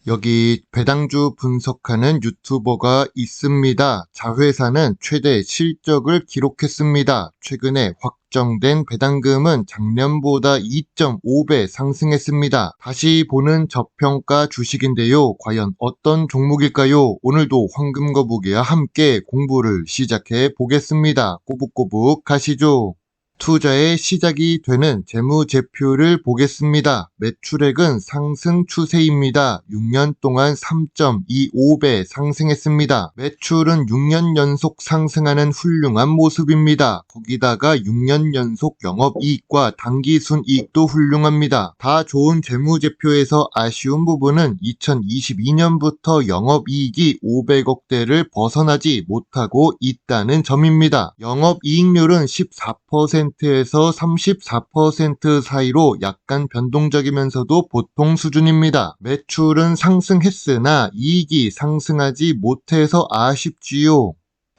여기 배당주 분석하는 유튜버가 있습니다. 자회사는 최대 실적을 기록했습니다. 최근에 확정된 배당금은 작년보다 2.5배 상승했습니다. 다시 보는 저평가 주식인데요. 과연 어떤 종목일까요? 오늘도 황금거북이와 함께 공부를 시작해 보겠습니다. 꼬북꼬북 가시죠. 투자의 시작이 되는 재무제표를 보겠습니다. 매출액은 상승 추세입니다. 6년 동안 3.25배 상승했습니다. 매출은 6년 연속 상승하는 훌륭한 모습입니다. 거기다가 6년 연속 영업이익과 당기순이익도 훌륭합니다. 다 좋은 재무제표에서 아쉬운 부분은 2022년부터 영업이익이 500억대를 벗어나지 못하고 있다는 점입니다. 영업이익률은 14%에서 34% 사이로 약간 변동적이면서도 보통 수준입니다. 매출은 상승했으나 이익이 상승하지 못해서 아쉽지요.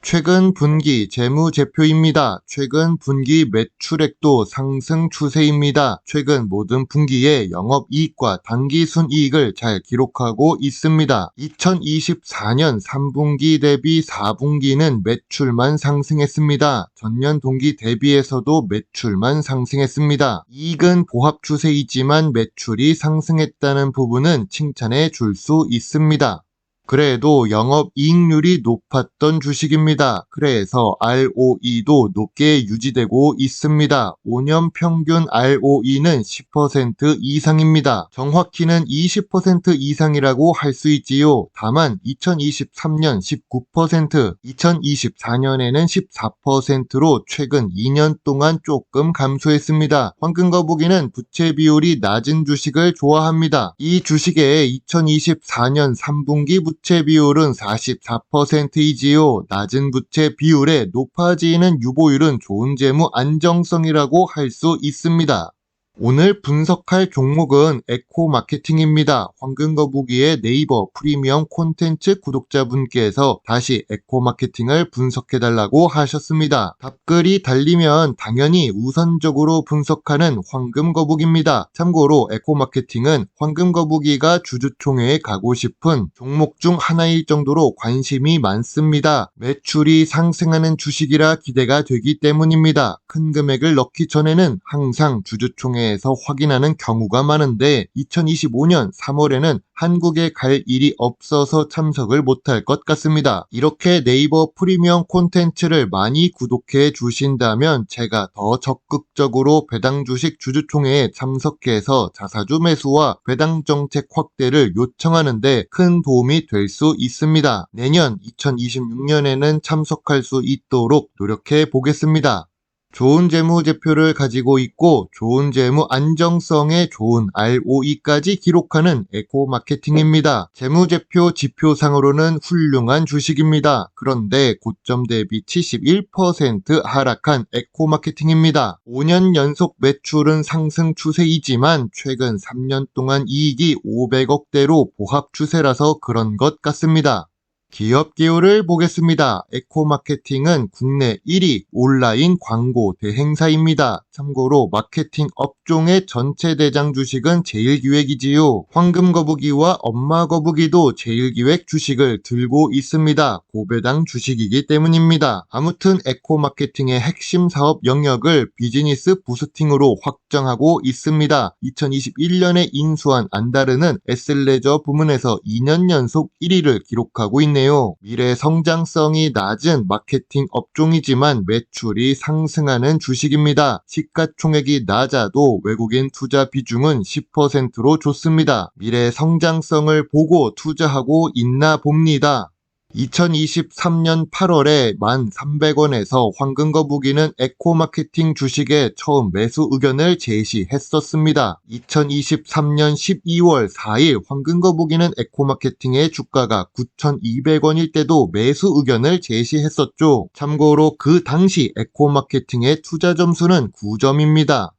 최근 분기 재무제표입니다. 최근 분기 매출액도 상승 추세입니다. 최근 모든 분기에 영업이익과 당기순이익을 잘 기록하고 있습니다. 2024년 3분기 대비 4분기는 매출만 상승했습니다. 전년 동기 대비해서도 매출만 상승했습니다. 이익은 보합 추세이지만 매출이 상승했다는 부분은 칭찬해 줄 수 있습니다. 그래도 영업이익률이 높았던 주식입니다. 그래서 ROE도 높게 유지되고 있습니다. 5년 평균 ROE는 10% 이상입니다. 정확히는 20% 이상이라고 할 수 있지요. 다만 2023년 19%, 2024년에는 14%로 최근 2년 동안 조금 감소했습니다. 황금거북이는 부채 비율이 낮은 주식을 좋아합니다. 이 주식의 2024년 3분기 부채 비율은 44%이지요. 낮은 부채 비율에 높아지는 유보율은 좋은 재무 안정성이라고 할 수 있습니다. 오늘 분석할 종목은 에코마케팅입니다. 황금거북이의 네이버 프리미엄 콘텐츠 구독자분께서 다시 에코마케팅을 분석해달라고 하셨습니다. 답글이 달리면 당연히 우선적으로 분석하는 황금거북입니다. 참고로 에코마케팅은 황금거북이가 주주총회에 가고 싶은 종목 중 하나일 정도로 관심이 많습니다. 매출이 상승하는 주식이라 기대가 되기 때문입니다. 큰 금액을 넣기 전에는 항상 주주총회 에서 확인하는 경우가 많은데 2025년 3월에는 한국에 갈 일이 없어서 참석을 못할 것 같습니다. 이렇게 네이버 프리미엄 콘텐츠를 많이 구독해 주신다면 제가 더 적극적으로 배당 주식 주주총회에 참석해서 자사주 매수와 배당 정책 확대를 요청하는데 큰 도움이 될 수 있습니다. 내년 2026년에는 참석할 수 있도록 노력해 보겠습니다. 좋은 재무제표를 가지고 있고 좋은 재무 안정성에 좋은 ROE까지 기록하는 에코마케팅입니다. 재무제표 지표상으로는 훌륭한 주식입니다. 그런데 고점 대비 71% 하락한 에코마케팅입니다. 5년 연속 매출은 상승 추세이지만 최근 3년 동안 이익이 500억대로 보합 추세라서 그런 것 같습니다. 기업 기호를 보겠습니다. 에코마케팅은 국내 1위 온라인 광고 대행사입니다. 참고로 마케팅 업종의 전체 대장 주식은 제일기획이지요. 황금거북이와 엄마거북이도 제일기획 주식을 들고 있습니다. 고배당 주식이기 때문입니다. 아무튼 에코마케팅의 핵심 사업 영역을 비즈니스 부스팅으로 확정하고 있습니다. 2021년에 인수한 안다르는 에슬레저 부문에서 2년 연속 1위를 기록하고 있네요. 미래 성장성이 낮은 마케팅 업종이지만 매출이 상승하는 주식입니다. 시가총액이 낮아도 외국인 투자 비중은 10%로 좋습니다. 미래 성장성을 보고 투자하고 있나 봅니다. 2023년 8월에 1,300원에서 황금거북이는 에코마케팅 주식에 처음 매수 의견을 제시했었습니다. 2023년 12월 4일 황금거북이는 에코마케팅의 주가가 9,200원일 때도 매수 의견을 제시했었죠. 참고로 그 당시 에코마케팅의 투자 점수는 9점입니다.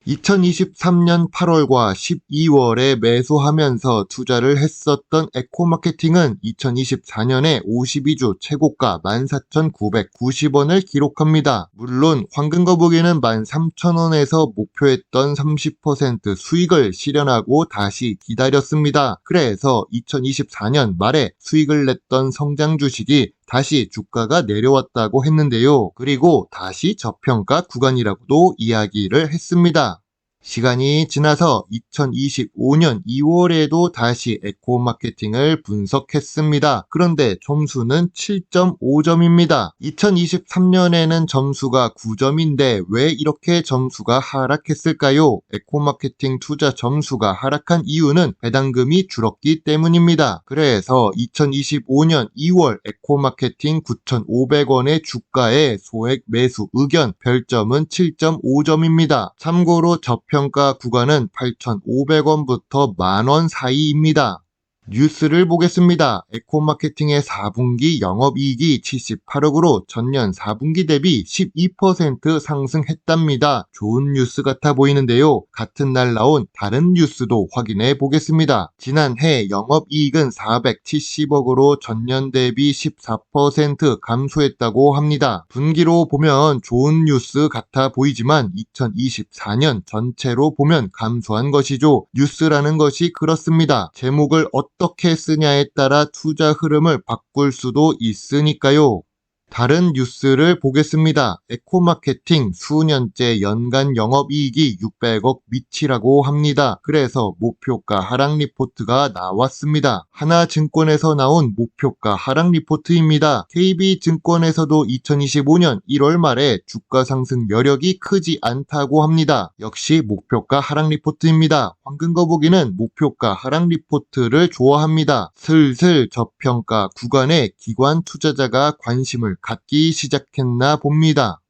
2023년 8월과 12월에 매수하면서 투자를 했었던 에코마케팅은 2024년에 52주 최고가 14,990원을 기록합니다. 물론 황금거북이는 13,000원에서 목표했던 30% 수익을 실현하고 다시 기다렸습니다. 그래서 2024년 말에 수익을 냈던 성장 주식이 다시 주가가 내려왔다고 했는데요. 그리고 다시 저평가 구간이라고도 이야기를 했습니다. 시간이 지나서 2025년 2월에도 다시 에코마케팅을 분석했습니다. 그런데 점수는 7.5점입니다. 2023년에는 점수가 9점인데 왜 이렇게 점수가 하락했을까요? 에코마케팅 투자 점수가 하락한 이유는 배당금이 줄었기 때문입니다. 그래서 2025년 2월 에코마케팅 9,500원의 주가에 소액 매수 의견 별점은 7.5점입니다. 참고로 저평가 구간은 8,500원부터 만원 사이입니다. 뉴스를 보겠습니다. 에코마케팅의 4분기 영업이익이 78억으로 전년 4분기 대비 12% 상승했답니다. 좋은 뉴스 같아 보이는데요. 같은 날 나온 다른 뉴스도 확인해 보겠습니다. 지난해 영업이익은 470억으로 전년 대비 14% 감소했다고 합니다. 분기로 보면 좋은 뉴스 같아 보이지만 2024년 전체로 보면 감소한 것이죠. 뉴스라는 것이 그렇습니다. 제목을 어떻게 쓰냐에 따라 투자 흐름을 바꿀 수도 있으니까요. 다른 뉴스를 보겠습니다. 에코마케팅 수년째 연간 영업이익이 600억 미치라고 합니다. 그래서 목표가 하락 리포트가 나왔습니다. 하나증권에서 나온 목표가 하락 리포트입니다. KB증권에서도 2025년 1월 말에 주가 상승 여력이 크지 않다고 합니다. 역시 목표가 하락 리포트입니다. 황금거북이는 목표가 하락 리포트를 좋아합니다. 슬슬 저평가 구간에 기관 투자자가 관심을 갖기 시작했나 봅니다.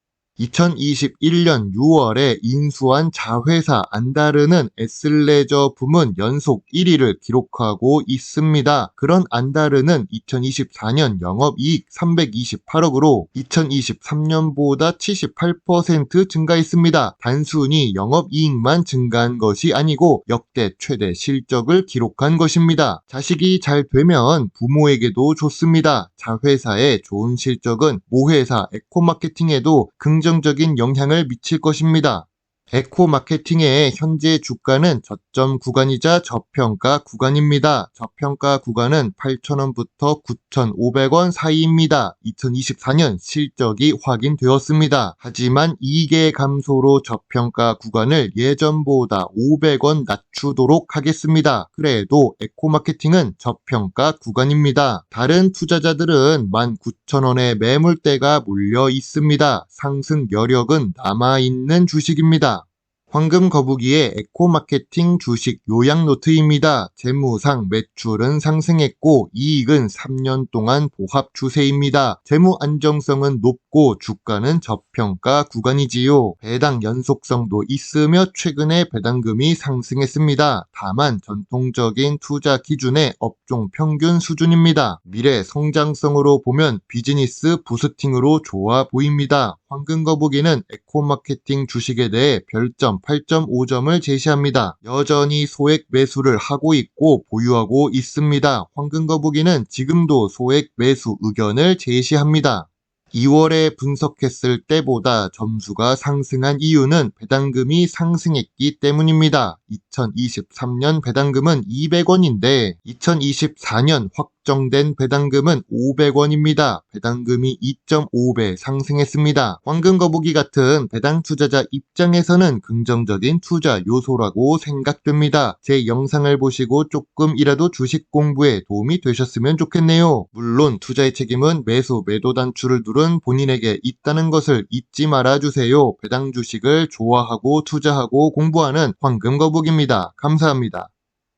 2021년 6월에 인수한 자회사 안다르는 에슬레저 부문 연속 1위를 기록하고 있습니다. 그런 안다르는 2024년 영업이익 328억으로 2023년보다 78% 증가했습니다. 단순히 영업이익만 증가한 것이 아니고 역대 최대 실적을 기록한 것입니다. 자식이 잘 되면 부모에게도 좋습니다. 자회사의 좋은 실적은 모회사 에코마케팅에도 긍정적인 영향을 미칠 것입니다. 에코마케팅의 현재 주가는 저점 구간이자 저평가 구간입니다. 저평가 구간은 8,000원부터 9,500원 사이입니다. 2024년 실적이 확인되었습니다. 하지만 이익의 감소로 저평가 구간을 예전보다 500원 낮추도록 하겠습니다. 그래도 에코마케팅은 저평가 구간입니다. 다른 투자자들은 19,000원의 매물대가 몰려 있습니다. 상승 여력은 남아있는 주식입니다. 황금거북이의 에코마케팅 주식 요약노트입니다. 재무상 매출은 상승했고 이익은 3년 동안 보합 추세입니다. 재무 안정성은 높고 주가는 저평가 구간이지요. 배당 연속성도 있으며 최근에 배당금이 상승했습니다. 다만 전통적인 투자 기준의 업종 평균 수준입니다. 미래 성장성으로 보면 비즈니스 부스팅으로 좋아 보입니다. 황금거북이는 에코마케팅 주식에 대해 별점 8.5점을 제시합니다. 여전히 소액 매수를 하고 있고 보유하고 있습니다. 황금거북이는 지금도 소액 매수 의견을 제시합니다. 2월에 분석했을 때보다 점수가 상승한 이유는 배당금이 상승했기 때문입니다. 2023년 배당금은 200원인데 2024년 확정된 배당금은 500원입니다. 배당금이 2.5배 상승했습니다. 황금거북이 같은 배당 투자자 입장에서는 긍정적인 투자 요소라고 생각됩니다. 제 영상을 보시고 조금이라도 주식 공부에 도움이 되셨으면 좋겠네요. 물론 투자의 책임은 매수 매도 단추를 누른 본인에게 있다는 것을 잊지 말아주세요. 배당 주식을 좋아하고 투자하고 공부하는 황금거북입니다. 감사합니다.